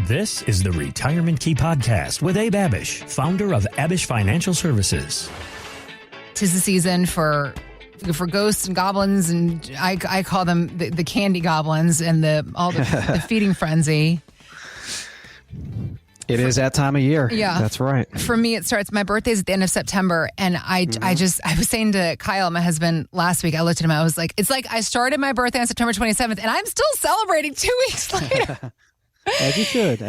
This is the Retirement Key Podcast with Abe Abich, founder of Abich Financial Services. 'Tis the season for ghosts and goblins, and I call them the candy goblins and the feeding frenzy. It is that time of year. Yeah. That's right. For me, it starts, my birthday's at the end of September. And I was saying to Kyle, my husband, last week, I looked at him, I was like, it's like I started my birthday on September 27th and I'm still celebrating 2 weeks later. As you should.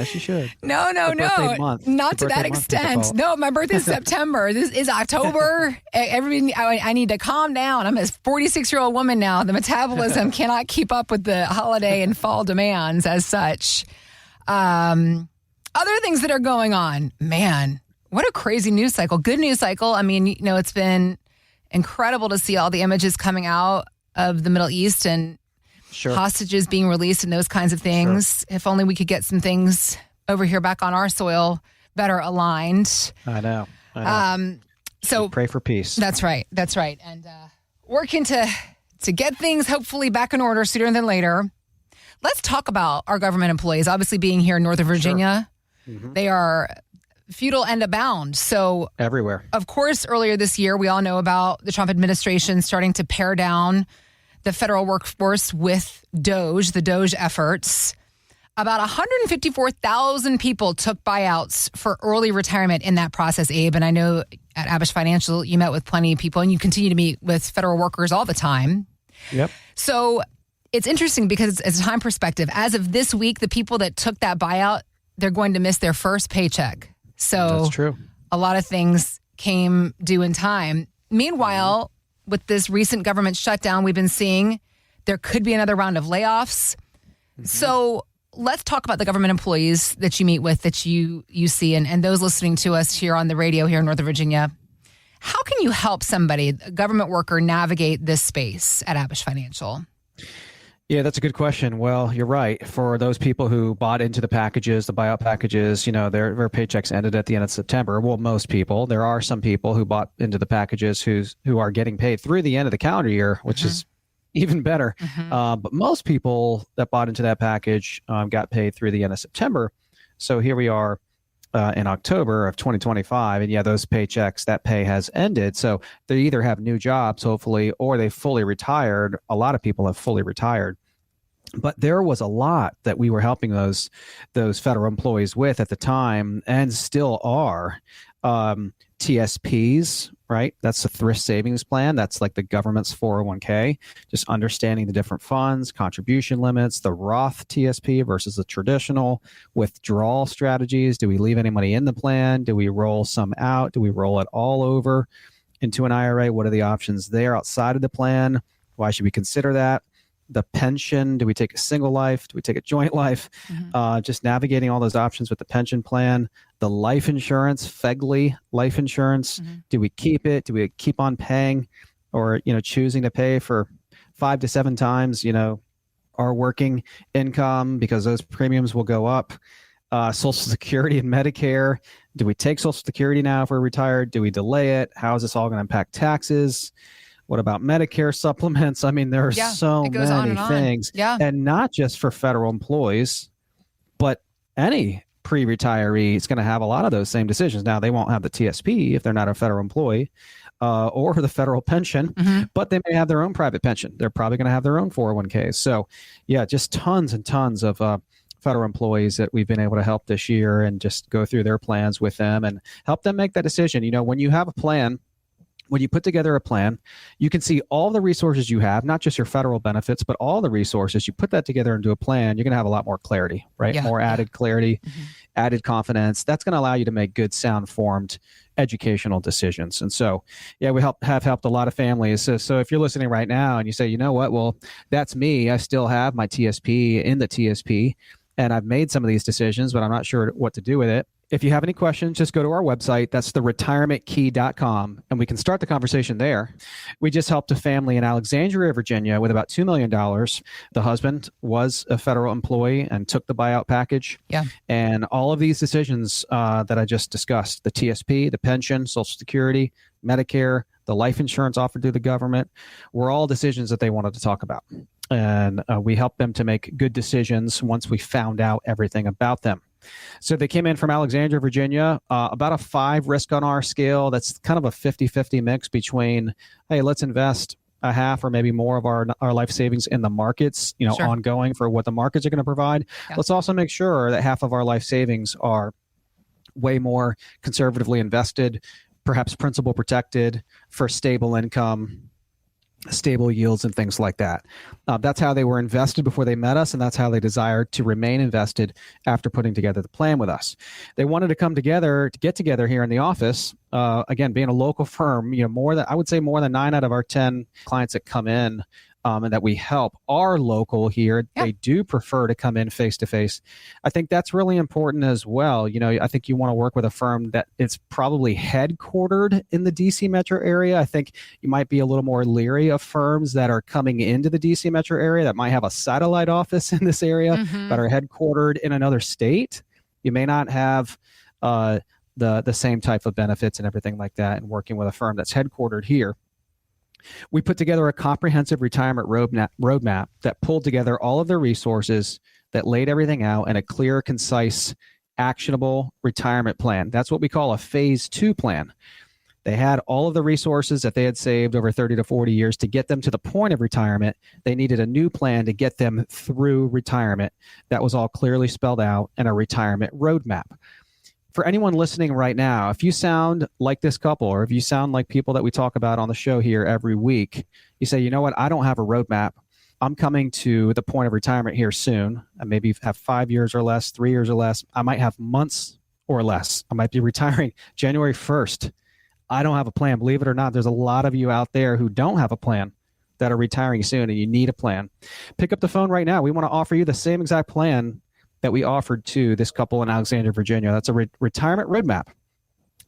No. Not to that extent. No, my birthday's September. This is October. I need to calm down. I'm a 46-year-old woman now. The metabolism cannot keep up with the holiday and fall demands as such. Other things that are going on, man, what a crazy news cycle. Good news cycle. I mean, it's been incredible to see all the images coming out of the Middle East and hostages being released and those kinds of things. Sure. If only we could get some things over here back on our soil better aligned. I know. So pray for peace. That's right. And working to get things hopefully back in order sooner than later. Let's talk about our government employees. Obviously, being here in Northern Virginia, they are feudal and abound. So everywhere. Of course, earlier this year, we all know about the Trump administration starting to pare down the federal workforce with the DOGE efforts. About 154,000 people took buyouts for early retirement in that process, Abe. And I know at Abich Financial, you met with plenty of people and you continue to meet with federal workers all the time. Yep. So it's interesting because as a time perspective, as of this week, the people that took that buyout, they're going to miss their first paycheck. So that's true. A lot of things came due in time. Meanwhile, with this recent government shutdown, we've been seeing there could be another round of layoffs. So let's talk about the government employees that you meet with, that you see, and those listening to us here on the radio here in Northern Virginia. How can you help somebody, a government worker, navigate this space at Abich Financial? Yeah, that's a good question. Well, you're right. For those people who bought into the packages, the buyout packages, their paychecks ended at the end of September. Well, most people. There are some people who bought into the packages who are getting paid through the end of the calendar year, which is even better. But most people that bought into that package got paid through the end of September. So here we are in October of 2025. And those paychecks, that pay has ended. So they either have new jobs, hopefully, or they fully retired. A lot of people have fully retired. But there was a lot that we were helping those federal employees with at the time, and still are. TSPs, right? That's the thrift savings plan. That's like the government's 401k, just understanding the different funds, contribution limits, the Roth TSP versus the traditional withdrawal strategies. Do we leave any money in the plan? Do we roll some out? Do we roll it all over into an IRA? What are the options there outside of the plan? Why should we consider that? The pension, do we take a single life? Do we take a joint life? Just navigating all those options with the pension plan. The life insurance, FEGLI life insurance, do we keep it? Do we keep on paying, or choosing to pay for 5 to 7 times our working income, because those premiums will go up? Social Security and Medicare, do we take Social Security now if we're retired? Do we delay it? How is this all going to impact taxes? What about Medicare supplements? I mean, there are so many things. Yeah. And not just for federal employees, but any pre-retiree is going to have a lot of those same decisions. Now, they won't have the TSP if they're not a federal employee or the federal pension, but they may have their own private pension. They're probably going to have their own 401ks. So, just tons and tons of federal employees that we've been able to help this year, and just go through their plans with them and help them make that decision. When you have a plan, when you put together a plan, you can see all the resources you have, not just your federal benefits, but all the resources. You put that together into a plan, you're going to have a lot more clarity, right? More added clarity, added confidence. That's going to allow you to make good, sound-formed educational decisions. And so, we have helped a lot of families. So if you're listening right now and you say, you know what, well, that's me. I still have my TSP in the TSP, and I've made some of these decisions, but I'm not sure what to do with it. If you have any questions, just go to our website. That's theretirementkey.com, and we can start the conversation there. We just helped a family in Alexandria, Virginia, with about $2 million. The husband was a federal employee and took the buyout package. Yeah. And all of these decisions that I just discussed, the TSP, the pension, Social Security, Medicare, the life insurance offered through the government, were all decisions that they wanted to talk about. And we helped them to make good decisions once we found out everything about them. So they came in from Alexandria, Virginia, about a 5 risk on our scale. That's kind of a 50-50 mix between, hey, let's invest a half or maybe more of our life savings in the markets, Sure. ongoing for what the markets are going to provide. Yeah. Let's also make sure that half of our life savings are way more conservatively invested, perhaps principal protected for stable income, stable yields, and things like that. That's how they were invested before they met us, and that's how they desired to remain invested after putting together the plan with us. They wanted to get together here in the office. Again, being a local firm, more than 9 out of our 10 clients that come in and that we help are local here. Yeah. They do prefer to come in face to face. I think that's really important as well. I think you want to work with a firm that is probably headquartered in the DC metro area. I think you might be a little more leery of firms that are coming into the DC metro area that might have a satellite office in this area, that are headquartered in another state. You may not have the same type of benefits and everything like that in working with a firm that's headquartered here. We put together a comprehensive retirement roadmap that pulled together all of their resources, that laid everything out in a clear, concise, actionable retirement plan. That's what we call a phase 2 plan. They had all of the resources that they had saved over 30 to 40 years to get them to the point of retirement. They needed a new plan to get them through retirement. That was all clearly spelled out in a retirement roadmap. For anyone listening right now, if you sound like this couple, or if you sound like people that we talk about on the show here every week, you say, you know what, I don't have a roadmap. I'm coming to the point of retirement here soon. I maybe have 5 years or less, 3 years or less. I might have months or less. I might be retiring January 1st. I don't have a plan. Believe it or not, there's a lot of you out there who don't have a plan that are retiring soon, and you need a plan. Pick up the phone right now. We want to offer you the same exact plan that we offered to this couple in Alexandria, Virginia. That's a retirement roadmap,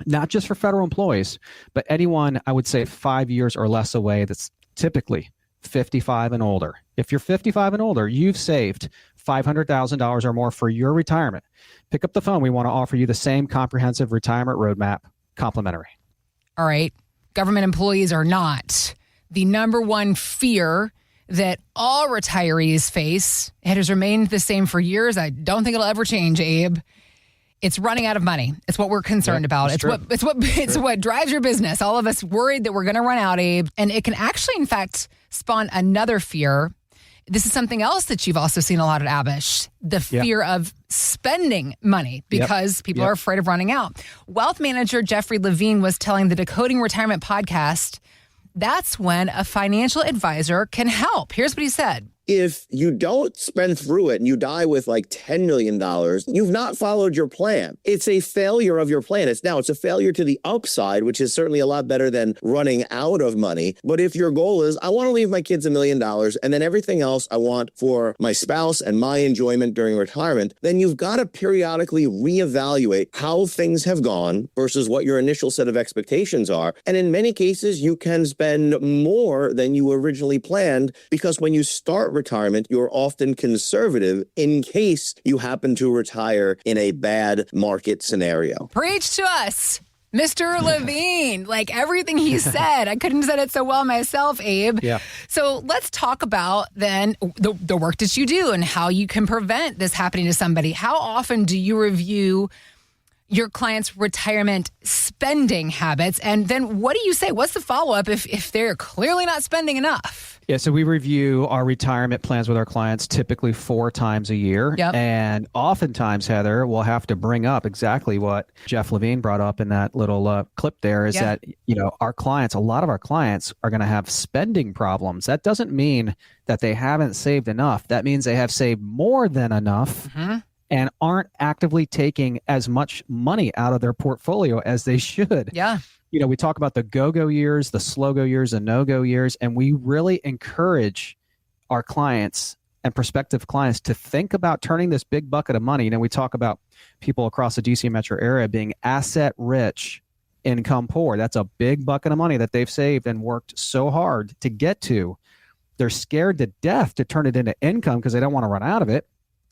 not just for federal employees, but anyone, I would say, 5 years or less away that's typically 55 and older. If you're 55 and older, you've saved $500,000 or more for your retirement. Pick up the phone. We want to offer you the same comprehensive retirement roadmap, complimentary. All right. Government employees are not. The number one fear that all retirees face, it has remained the same for years. I don't think it'll ever change, Abe. It's running out of money. It's what we're concerned about. It's what drives your business. All of us worried that we're going to run out, Abe. And it can actually, in fact, spawn another fear. This is something else that you've also seen a lot at Abish, the fear of spending money because people are afraid of running out. Wealth manager Jeffrey Levine was telling the Decoding Retirement podcast, that's when a financial advisor can help. Here's what he said. If you don't spend through it and you die with like $10 million, you've not followed your plan. It's a failure of your plan. It's a failure to the upside, which is certainly a lot better than running out of money. But if your goal is, I want to leave my kids $1 million and then everything else I want for my spouse and my enjoyment during retirement, then you've got to periodically reevaluate how things have gone versus what your initial set of expectations are. And in many cases, you can spend more than you originally planned because when you start retirement, you're often conservative in case you happen to retire in a bad market scenario. Preach to us, Mr. Levine. Like everything he said, I couldn't have said it so well myself, Abe. Yeah. So let's talk about then the work that you do and how you can prevent this happening to somebody. How often do you review your clients' retirement spending habits? And then what do you say? What's the follow-up if they're clearly not spending enough? Yeah, so we review our retirement plans with our clients typically 4 times a year. Yep. And oftentimes, Heather, we'll have to bring up exactly what Jeff Levine brought up in that little clip there is that, our clients, a lot of our clients are going to have spending problems. That doesn't mean that they haven't saved enough. That means they have saved more than enough and aren't actively taking as much money out of their portfolio as they should. Yeah. We talk about the go-go years, the slow-go years, and no-go years, and we really encourage our clients and prospective clients to think about turning this big bucket of money. We talk about people across the DC metro area being asset-rich, income poor. That's a big bucket of money that they've saved and worked so hard to get to. They're scared to death to turn it into income because they don't want to run out of it.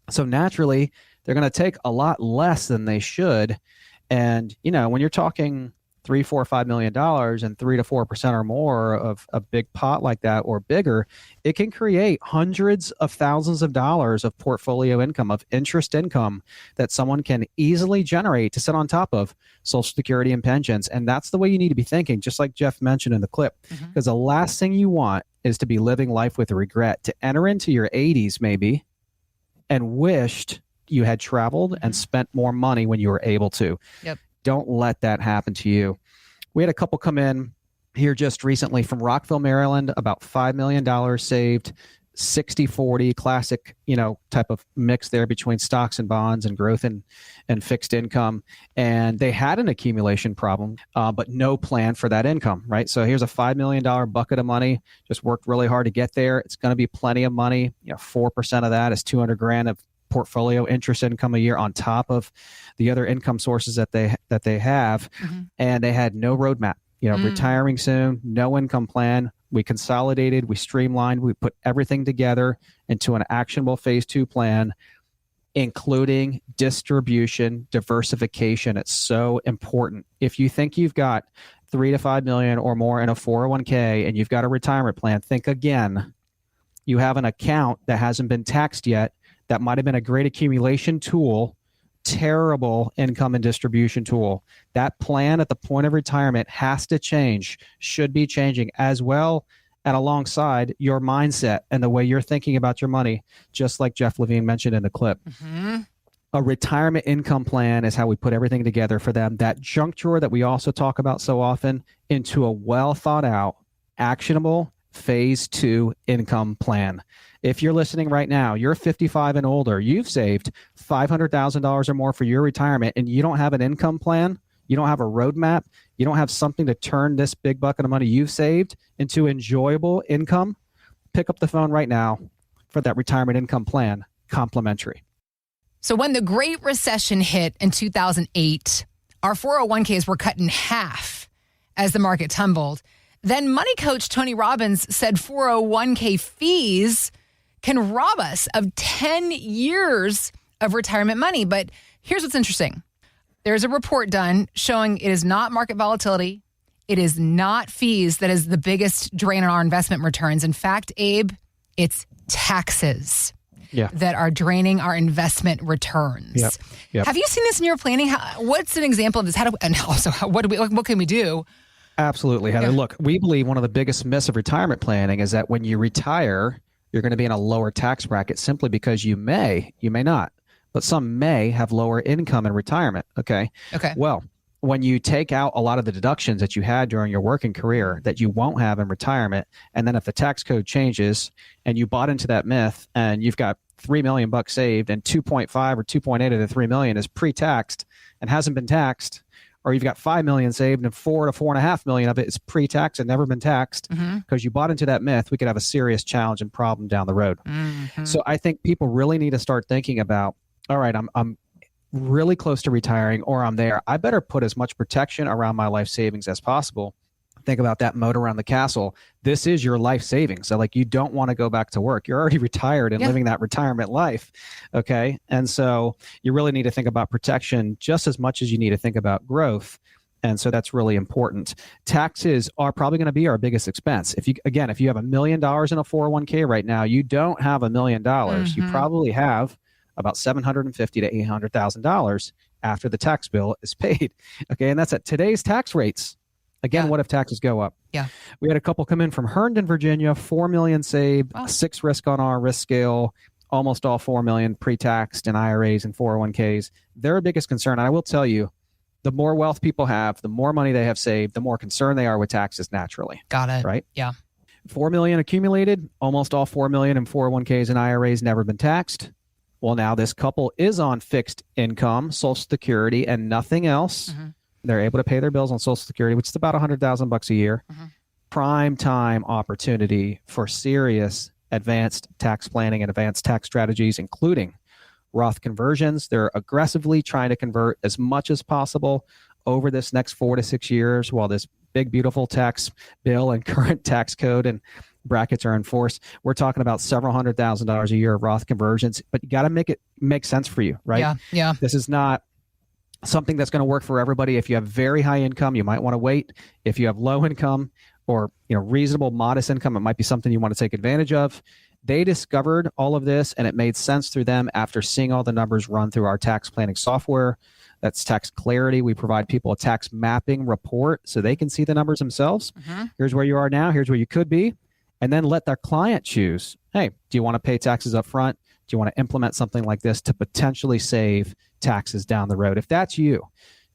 So naturally, they're going to take a lot less than they should. And, when you're talking $3, $4, $5 million and 3 to 4% or more of a big pot like that or bigger, it can create hundreds of thousands of dollars of portfolio income, of interest income that someone can easily generate to sit on top of Social Security and pensions. And that's the way you need to be thinking, just like Jeff mentioned in the clip, because the last thing you want is to be living life with regret, to enter into your 80s maybe and wished you had traveled and spent more money when you were able to. Yep. Don't let that happen to you. We had a couple come in here just recently from Rockville, Maryland, about $5 million saved, 60-40 classic, type of mix there between stocks and bonds and growth and fixed income. And they had an accumulation problem, but no plan for that income, right? So here's a $5 million bucket of money, just worked really hard to get there. It's going to be plenty of money. 4% of that is 200 grand of portfolio interest income a year on top of the other income sources that they have. And they had no roadmap, retiring soon, no income plan. We consolidated, we streamlined, we put everything together into an actionable phase 2 plan, including distribution, diversification. It's so important. If you think you've got 3 to 5 million or more in a 401k and you've got a retirement plan, think again. You have an account that hasn't been taxed yet. That might have been a great accumulation tool, terrible income and distribution tool. That plan at the point of retirement has to change, should be changing as well, and alongside your mindset and the way you're thinking about your money, just like Jeff Levine mentioned in the clip. A retirement income plan is how we put everything together for them. That junk drawer that we also talk about so often into a well thought out, actionable phase 2 income plan. If you're listening right now, you're 55 and older, you've saved $500,000 or more for your retirement, and you don't have an income plan, you don't have a roadmap, you don't have something to turn this big bucket of money you've saved into enjoyable income, pick up the phone right now for that retirement income plan, complimentary. So when the Great Recession hit in 2008, our 401ks were cut in half as the market tumbled. Then money coach Tony Robbins said 401k fees can rob us of 10 years of retirement money. But here's what's interesting. There's a report done showing it is not market volatility. It is not fees that is the biggest drain on our investment returns. In fact, Abe, it's taxes that are draining our investment returns. Yep. Have you seen this in your planning? What's an example of this? What can we do? Absolutely, Heather. Look, we believe one of the biggest myths of retirement planning is that when you retire, you're going to be in a lower tax bracket simply because you may not, but some may have lower income in retirement. Okay. Well, when you take out a lot of the deductions that you had during your working career that you won't have in retirement, and then if the tax code changes and you bought into that myth and you've got $3 million saved and 2.5 or 2.8 of the 3 million is pre-taxed and hasn't been taxed, or you've got 5 million saved and 4 to 4.5 million of it is pre-tax and never been taxed because you bought into that myth, we could have a serious challenge and problem down the road. So I think people really need to start thinking about, all right, I'm really close to retiring or I'm there. I better put as much protection around my life savings as possible. Think about that moat around the castle. This is your life savings. So you don't want to go back to work. You're already retired and living that retirement life. Okay. And so you really need to think about protection just as much as you need to think about growth. And so that's really important. Taxes are probably going to be our biggest expense. If you have $1 million in a 401k right now, you don't have $1 million. You probably have about $750,000 to $800,000 after the tax bill is paid. Okay. And that's at today's tax rates. Again, what if taxes go up? We had a couple come in from Herndon, Virginia, 4 million saved, 6 risk on our risk scale, almost all 4 million pre-taxed in IRAs and 401ks. Their biggest concern, and I will tell you, the more wealth people have, the more money they have saved, the more concerned they are with taxes naturally. Got it. Right? Yeah. 4 million accumulated, almost all 4 million in 401ks and IRAs never been taxed. Well, now this couple is on fixed income, Social Security, and nothing else. They're able to pay their bills on Social Security, which is about $100,000 a year. Prime time opportunity for serious advanced tax planning and advanced tax strategies, including Roth conversions. They're aggressively trying to convert as much as possible over this next 4 to 6 years while this big, beautiful tax bill and current tax code and brackets are enforced. We're talking about several $100,000 a year of Roth conversions, but you got to make it make sense for you, right? Yeah. This is not something that's going to work for everybody. If you have very high income, you might want to wait. If you have low income or reasonable, modest income, it might be something you want to take advantage of. They discovered all of this, and it made sense through them after seeing all the numbers run through our tax planning software. That's Tax Clarity. We provide people a tax mapping report so they can see the numbers themselves. Here's where you are now. Here's where you could be. And then let their client choose. Hey, do you want to pay taxes up front? Do you want to implement something like this to potentially save taxes down the road? If that's you,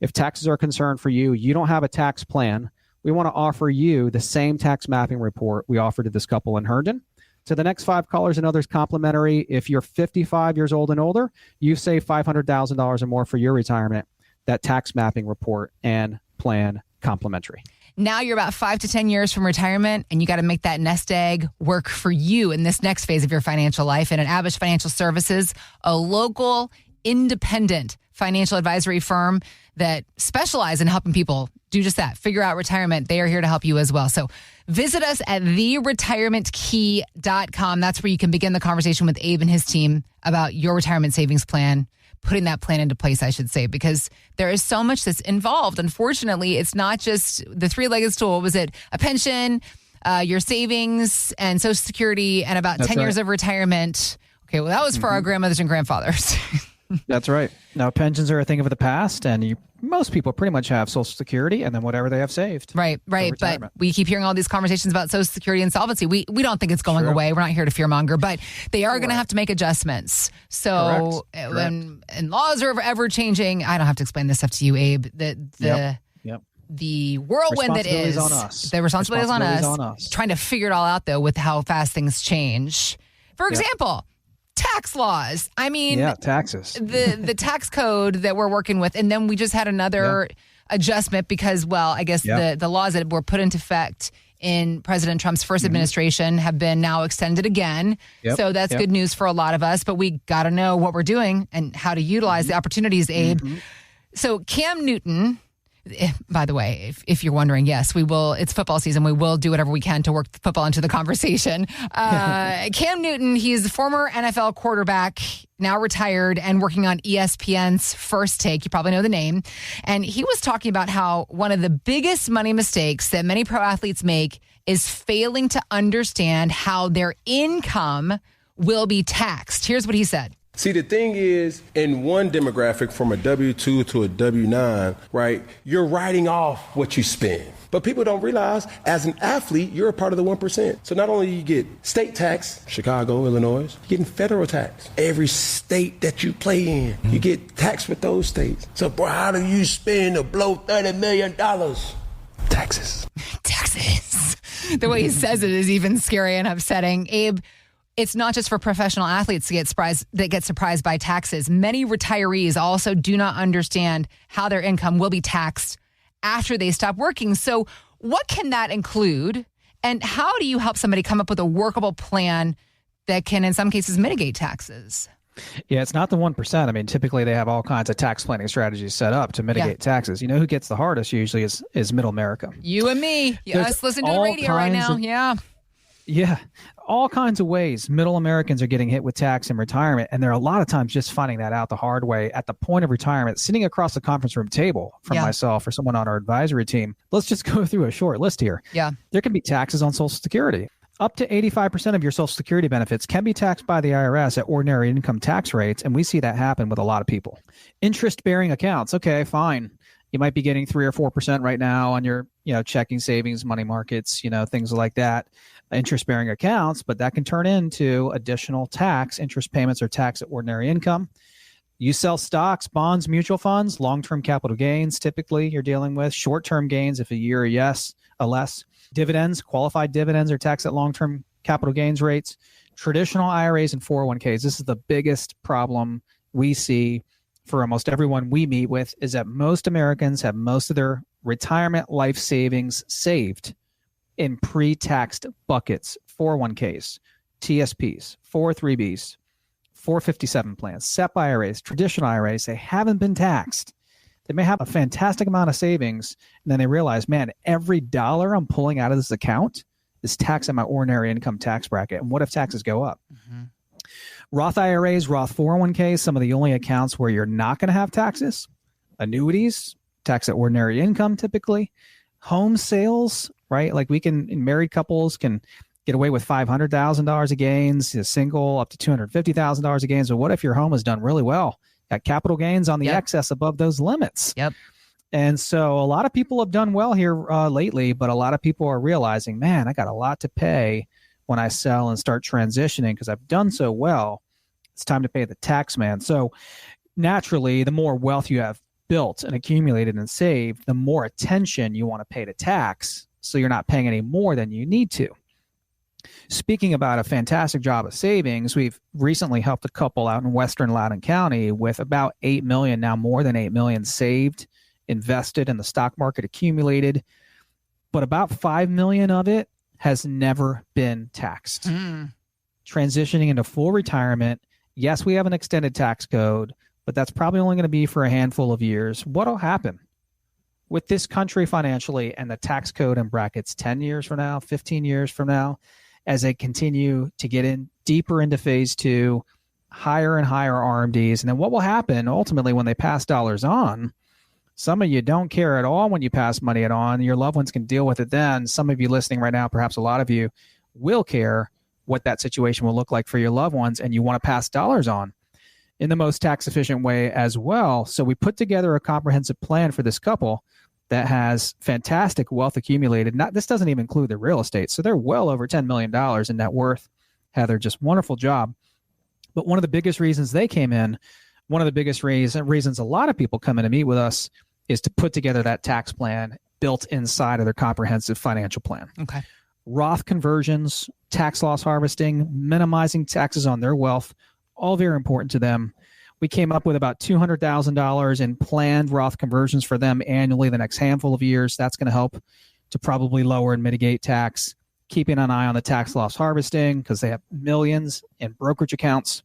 if taxes are a concern for you, you don't have a tax plan, we want to offer you the same tax mapping report we offered to this couple in Herndon. To the next 5 callers and others complimentary. If you're 55 years old and older, you save $500,000 or more for your retirement. That tax mapping report and plan complimentary. Now you're about 5 to 10 years from retirement, and you got to make that nest egg work for you in this next phase of your financial life. And at Abich Financial Services, a local, independent financial advisory firm that specialize in helping people do just that, figure out retirement. They are here to help you as well. So visit us at theretirementkey.com. That's where you can begin the conversation with Abe and his team about your retirement savings plan, putting that plan into place, I should say, because there is so much that's involved. Unfortunately, it's not just the three-legged stool. Was it a pension, your savings, and Social Security, and about 10 years of retirement? Okay, well, that was for our grandmothers and grandfathers. That's right. Now, pensions are a thing of the past, and most people pretty much have Social Security and then whatever they have saved. Right. But we keep hearing all these conversations about Social Security and solvency. We don't think it's going away. We're not here to fearmonger, but they are going to have to make adjustments. So, and laws are ever changing. I don't have to explain this stuff to you, Abe. The whirlwind that is on us. The responsibility is on us. Trying to figure it all out, though, with how fast things change. For example, tax laws. I mean, taxes. The tax code that we're working with, and then we just had another adjustment because, well, I guess the laws that were put into effect in President Trump's first administration have been now extended again. So that's good news for a lot of us, but we got to know what we're doing and how to utilize the opportunities, Abe. So Cam Newton, by the way, if you're wondering, yes, we will. It's football season. We will do whatever we can to work football into the conversation. Cam Newton, he's the former NFL quarterback, now retired and working on ESPN's First Take. You probably know the name. And he was talking about how one of the biggest money mistakes that many pro athletes make is failing to understand how their income will be taxed. Here's what he said. See, the thing is, in one demographic, from a W-2 to a W-9, right, you're writing off what you spend. But people don't realize, as an athlete, you're a part of the 1%. So not only you get state tax, Chicago, Illinois, you're getting federal tax. Every state that you play in, you get taxed with those states. So, bro, how do you spend to blow $30 million? Taxes. Taxes. The way he says it is even scary and upsetting. Abe, it's not just for professional athletes to get surprised by taxes. Many retirees also do not understand how their income will be taxed after they stop working. So what can that include? And how do you help somebody come up with a workable plan that can, in some cases, mitigate taxes? Yeah, it's not the 1%. I mean, typically they have all kinds of tax planning strategies set up to mitigate taxes. You know who gets the hardest usually is middle America. You and me. Us listening to the radio right now. Yeah, all kinds of ways middle Americans are getting hit with tax in retirement. And they're a lot of times just finding that out the hard way at the point of retirement, sitting across the conference room table from myself or someone on our advisory team. Let's just go through a short list here. Yeah. There can be taxes on Social Security. Up to 85% of your Social Security benefits can be taxed by the IRS at ordinary income tax rates. And we see that happen with a lot of people. Interest-bearing accounts. Okay, fine. You might be getting 3 or 4% right now on your, checking, savings, money markets, things like that. Interest-bearing accounts, but that can turn into additional tax. Interest payments are taxed at ordinary income. You sell stocks, bonds, mutual funds, long-term capital gains. Typically, you're dealing with short-term gains if a year or less. Dividends, qualified dividends are taxed at long-term capital gains rates. Traditional IRAs and 401ks. This is the biggest problem we see for almost everyone we meet with, is that most Americans have most of their retirement life savings saved in pre-taxed buckets, 401ks, TSPs, 403bs, 457 plans, SEP IRAs, traditional IRAs. They haven't been taxed. They may have a fantastic amount of savings, and then they realize, man, every dollar I'm pulling out of this account is taxed at my ordinary income tax bracket. And what if taxes go up? Roth IRAs, Roth 401ks, some of the only accounts where you're not going to have taxes. annuities, tax at ordinary income typically, home sales, right? Like married couples can get away with $500,000 of gains, a single up to $250,000 of gains. But what if your home has done really well? Got capital gains on the excess above those limits. Yep. And so a lot of people have done well here lately, but a lot of people are realizing, man, I got a lot to pay when I sell and start transitioning because I've done so well. It's time to pay the tax man. So naturally, the more wealth you have built and accumulated and saved, the more attention you want to pay to tax. So you're not paying any more than you need to. Speaking about a fantastic job of savings, we've recently helped a couple out in Western Loudoun County with about $8 million, now more than $8 million saved, invested in the stock market, accumulated, but about $5 million of it has never been taxed. Transitioning into full retirement, yes, we have an extended tax code, but that's probably only going to be for a handful of years. What'll happen with this country financially and the tax code and brackets 10 years from now, 15 years from now, as they continue to get in deeper into phase two, higher and higher RMDs? And then what will happen ultimately when they pass dollars on? Some of you don't care at all when you pass money on. Your loved ones can deal with it then. Some of you listening right now, perhaps a lot of you, will care what that situation will look like for your loved ones, and you want to pass dollars on in the most tax efficient way as well. So we put together a comprehensive plan for this couple that has fantastic wealth accumulated. This doesn't even include the real estate. So they're well over $10 million in net worth. Heather, just wonderful job. But one of the biggest reasons they came in, one of the biggest reasons a lot of people come in to meet with us is to put together that tax plan built inside of their comprehensive financial plan. Okay. Roth conversions, tax loss harvesting, minimizing taxes on their wealth, all very important to them. We came up with about $200,000 in planned Roth conversions for them annually the next handful of years. That's going to help to probably lower and mitigate tax. Keeping an eye on the tax loss harvesting because they have millions in brokerage accounts.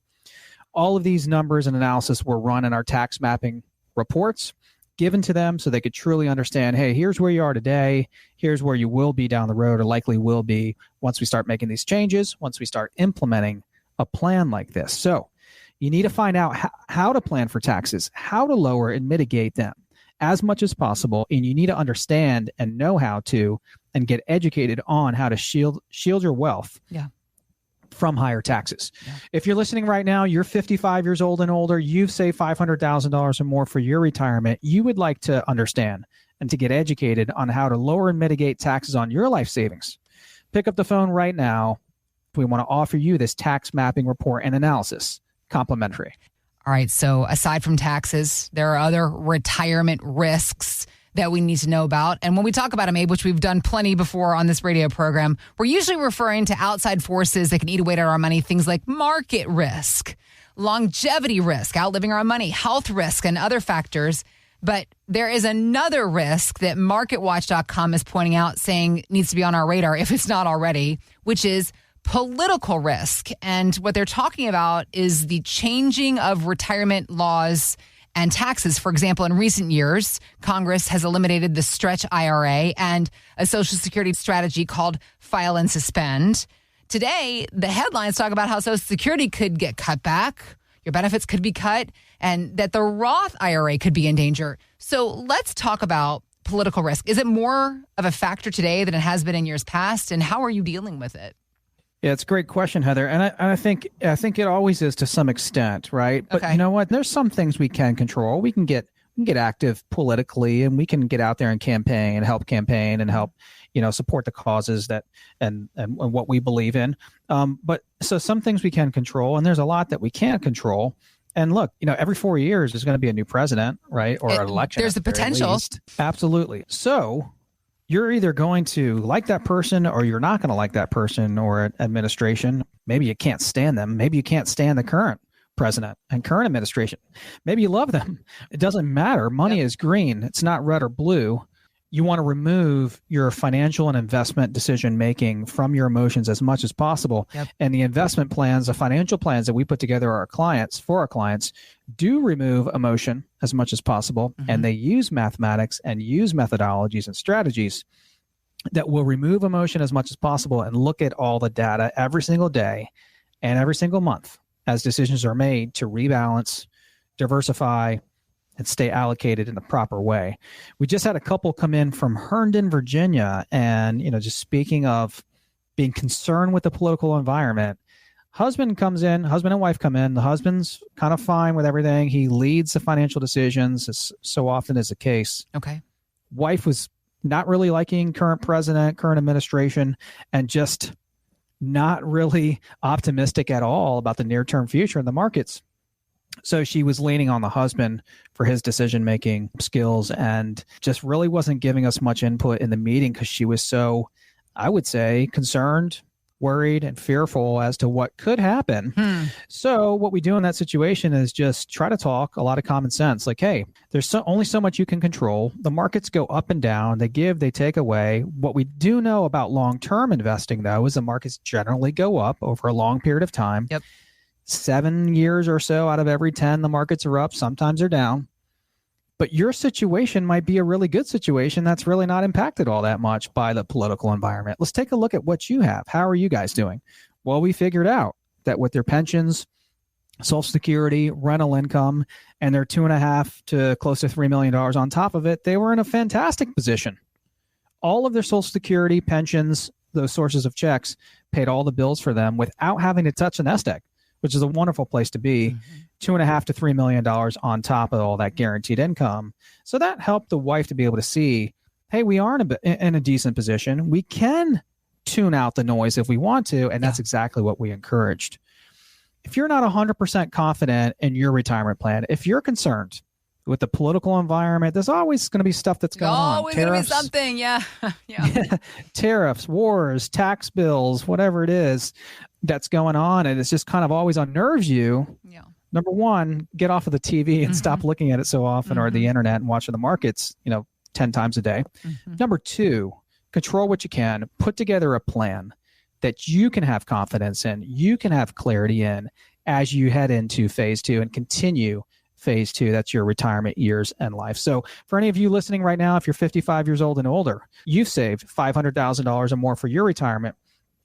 All of these numbers and analysis were run in our tax mapping reports given to them so they could truly understand, hey, here's where you are today. Here's where you will be down the road, or likely will be once we start making these changes, once we start implementing a plan like this. So you need to find out how to plan for taxes, how to lower and mitigate them as much as possible. And you need to understand and know how to and get educated on how to shield your wealth from higher taxes. Yeah. If you're listening right now, you're 55 years old and older, you've saved $500,000 or more for your retirement, you would like to understand and to get educated on how to lower and mitigate taxes on your life savings. Pick up the phone right now. We want to offer you this tax mapping report and analysis, complimentary. All right. So aside from taxes, there are other retirement risks that we need to know about. And when we talk about them, Abe, which we've done plenty before on this radio program, we're usually referring to outside forces that can eat away at our money, things like market risk, longevity risk, outliving our money, health risk, and other factors. But there is another risk that MarketWatch.com is pointing out, saying needs to be on our radar if it's not already, which is political risk. And what they're talking about is the changing of retirement laws and taxes. For example, in recent years, Congress has eliminated the stretch IRA and a Social Security strategy called file and suspend. Today, the headlines talk about how Social Security could get cut back, your benefits could be cut, and that the Roth IRA could be in danger. So let's talk about political risk. Is it more of a factor today than it has been in years past? And how are you dealing with it? Yeah, it's a great question, Heather. And I think it always is to some extent, right? But You know what? There's some things we can control. We can get active politically, and we can get out there and campaign and help, support the causes that and what we believe in. But so some things we can control, and there's a lot that we can't control. And look, every 4 years there's going to be a new president, right? Or an election. There's the potential. Absolutely. So you're either going to like that person or you're not going to like that person or administration. Maybe you can't stand them. Maybe you can't stand the current president and current administration. Maybe you love them. It doesn't matter. Money is green. It's not red or blue. You want to remove your financial and investment decision making from your emotions as much as possible. Yep. And the investment plans, the financial plans that we put together for our clients do remove emotion as much as possible. Mm-hmm. And they use mathematics and use methodologies and strategies that will remove emotion as much as possible and look at all the data every single day and every single month as decisions are made to rebalance, diversify, and stay allocated in the proper way. We just had a couple come in from Herndon, Virginia, and just speaking of being concerned with the political environment, husband and wife come in. The husband's kind of fine with everything. He leads the financial decisions, as so often is the case. Okay. Wife was not really liking current president, current administration, and just not really optimistic at all about the near-term future in the markets. So she was leaning on the husband for his decision-making skills and just really wasn't giving us much input in the meeting because she was so, I would say, concerned, worried, and fearful as to what could happen. So what we do in that situation is just try to talk a lot of common sense. Like, hey, there's only so much you can control. The markets go up and down. They give, they take away. What we do know about long-term investing, though, is the markets generally go up over a long period of time. Yep. 7 years or so out of every 10, the markets are up. Sometimes they're down. But your situation might be a really good situation that's really not impacted all that much by the political environment. Let's take a look at what you have. How are you guys doing? Well, we figured out that with their pensions, Social Security, rental income, and their $2.5 to close to $3 million on top of it, they were in a fantastic position. All of their Social Security, pensions, those sources of checks paid all the bills for them without having to touch a nest egg, which is a wonderful place to be. $2.5 to $3 million on top of all that guaranteed income. So that helped the wife to be able to see, hey, we are in a decent position. We can tune out the noise if we want to, and that's exactly what we encouraged. If you're not 100% confident in your retirement plan, if you're concerned with the political environment, there's always going to be stuff that's going on. Always going to be something, yeah. Tariffs, wars, tax bills, whatever it is that's going on, and it's just kind of always unnerves you. Yeah. Number one, get off of the TV and stop looking at it so often, or the internet, and watching the markets, 10 times a day. Number two, control what you can. Put together a plan that you can have confidence in, you can have clarity in as you head into phase two and continue phase two. That's your retirement years and life. So for any of you listening right now, if you're 55 years old and older, you've saved $500,000 or more for your retirement.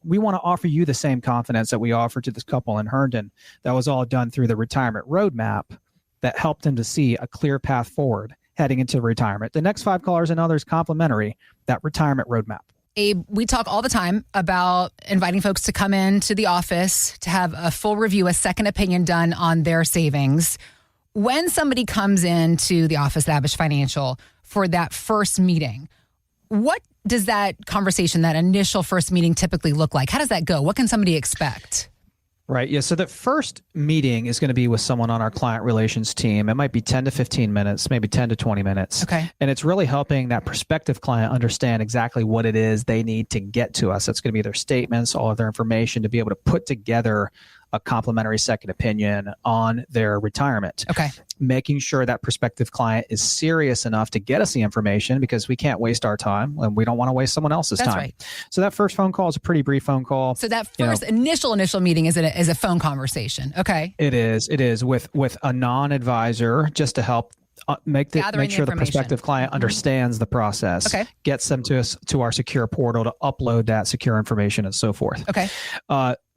We want to offer you the same confidence that we offered to this couple in Herndon. That was all done through the retirement roadmap that helped them to see a clear path forward heading into retirement. The next 5 callers and others complimentary that retirement roadmap. Abe, we talk all the time about inviting folks to come into the office to have a full review, a second opinion done on their savings. When somebody comes into the office at Abich Financial for that first meeting, what does that conversation, that initial first meeting typically look like? How does that go? What can somebody expect? Right. Yeah. So the first meeting is going to be with someone on our client relations team. It might be 10 to 15 minutes, maybe 10 to 20 minutes. Okay. And it's really helping that prospective client understand exactly what it is they need to get to us. That's going to be their statements, all of their information to be able to put together a complimentary second opinion on their retirement. Okay. Making sure that prospective client is serious enough to get us the information, because we can't waste our time and we don't want to waste someone else's That's time. right. So that first phone call is a pretty brief phone call. So that first initial meeting is a phone conversation. Okay. It is with a non-advisor, just to help make sure the prospective client understands the process, gets them to our secure portal to upload that secure information and so forth. Okay.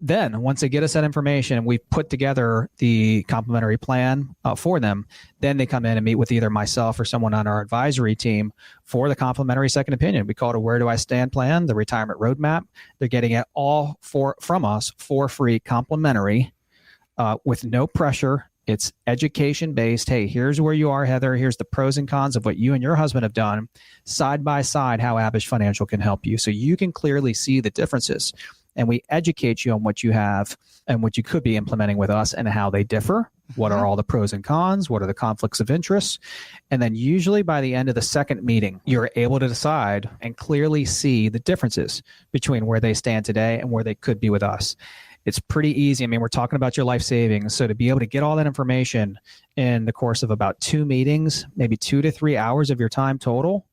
Then once they get us that information, we put together the complimentary plan for them. Then they come in and meet with either myself or someone on our advisory team for the complimentary second opinion. We call it a Where Do I Stand plan, the retirement roadmap. They're getting it all from us for free, complimentary, with no pressure. It's education based. Hey, here's where you are, Heather. Here's the pros and cons of what you and your husband have done, side by side, how Abich Financial can help you. So you can clearly see the differences. And we educate you on what you have and what you could be implementing with us and how they differ. What are all the pros and cons? What are the conflicts of interest? And then usually by the end of the second meeting, you're able to decide and clearly see the differences between where they stand today and where they could be with us. It's pretty easy. I mean, we're talking about your life savings. So to be able to get all that information in the course of about 2 meetings, maybe 2 to 3 hours of your time total,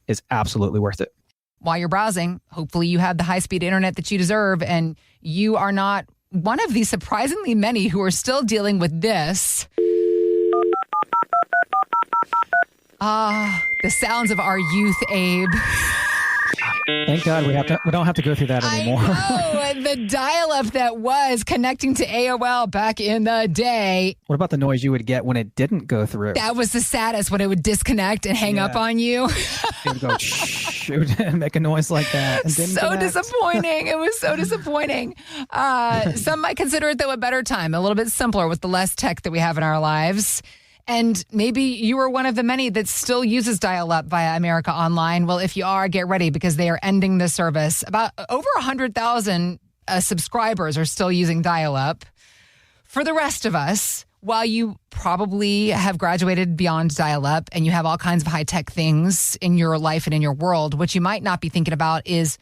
is absolutely worth it. While you're browsing, hopefully you have the high-speed internet that you deserve, and you are not one of the surprisingly many who are still dealing with this. The sounds of our youth, Abe. Thank God we don't have to go through that anymore. I know, the dial-up that was connecting to AOL back in the day. What about the noise you would get when it didn't go through? That was the saddest, when it would disconnect and hang up on you. It would go shh, it would make a noise like that. And didn't So connect. disappointing. It was so disappointing. Some might consider it, though, a better time, a little bit simpler with the less tech that we have in our lives. And maybe you are one of the many that still uses dial-up via America Online. Well, if you are, get ready, because they are ending the service. About over 100,000 subscribers are still using dial-up. For the rest of us, while you probably have graduated beyond dial-up and you have all kinds of high-tech things in your life and in your world, what you might not be thinking about is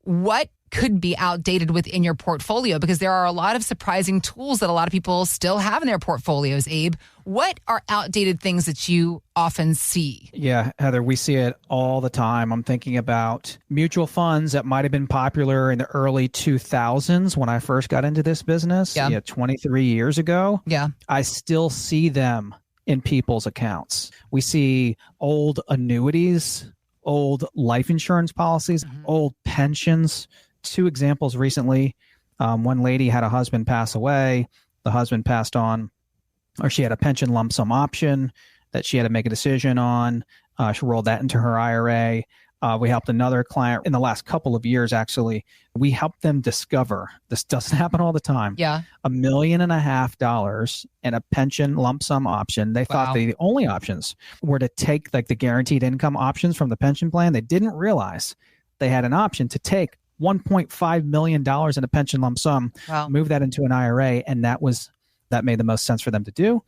what could be outdated within your portfolio, because there are a lot of surprising tools that a lot of people still have in their portfolios. Abe, what are outdated things that you often see? Yeah, Heather, we see it all the time. I'm thinking about mutual funds that might have been popular in the early 2000s when I first got into this business, 23 years ago. Yeah. I still see them in people's accounts. We see old annuities, old life insurance policies, old pensions. 2 examples recently. One lady had a husband pass away. The husband passed on, or she had a pension lump sum option that she had to make a decision on. She rolled that into her IRA. We helped another client in the last couple of years, actually. We helped them discover, this doesn't happen all the time, $1.5 million in a pension lump sum option. They thought the only options were to take like the guaranteed income options from the pension plan. They didn't realize they had an option to take $1.5 million in a pension lump sum, move that into an IRA, and that made the most sense for them to do.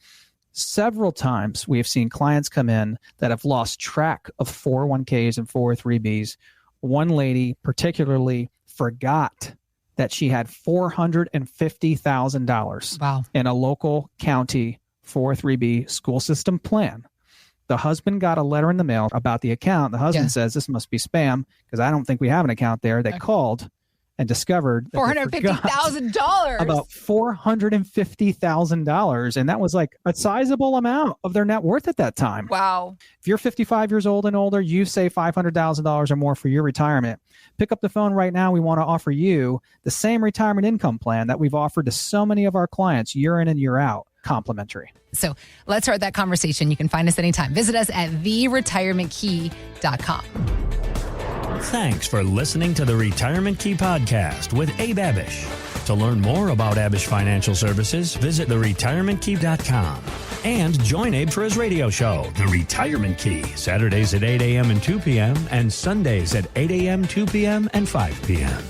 Several times we have seen clients come in that have lost track of 401ks and 403bs. One lady particularly forgot that she had $450,000 in a local county 403b school system plan. The husband got a letter in the mail about the account. The husband says, this must be spam because I don't think we have an account there. They called and discovered $450,000. About $450,000. And that was like a sizable amount of their net worth at that time. Wow. If you're 55 years old and older, you save $500,000 or more for your retirement. Pick up the phone right now. We want to offer you the same retirement income plan that we've offered to so many of our clients year in and year out. Complimentary. So let's start that conversation. You can find us anytime. Visit us at theretirementkey.com. Thanks for listening to the Retirement Key Podcast with Abe Abich. To learn more about Abich Financial Services, visit theretirementkey.com. And join Abe for his radio show, The Retirement Key, Saturdays at 8 a.m. and 2 p.m. and Sundays at 8 a.m., 2 p.m., and 5 p.m.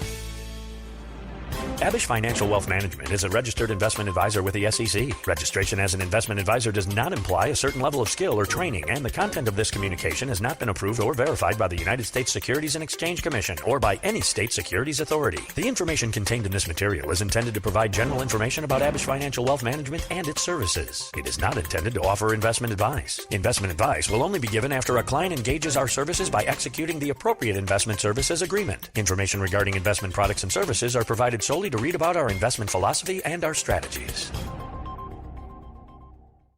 Abish Financial Wealth Management is a registered investment advisor with the SEC. Registration as an investment advisor does not imply a certain level of skill or training, and the content of this communication has not been approved or verified by the United States Securities and Exchange Commission or by any state securities authority. The information contained in this material is intended to provide general information about Abish Financial Wealth Management and its services. It is not intended to offer investment advice. Investment advice will only be given after a client engages our services by executing the appropriate investment services agreement. Information regarding investment products and services are provided solely to read about our investment philosophy and our strategies.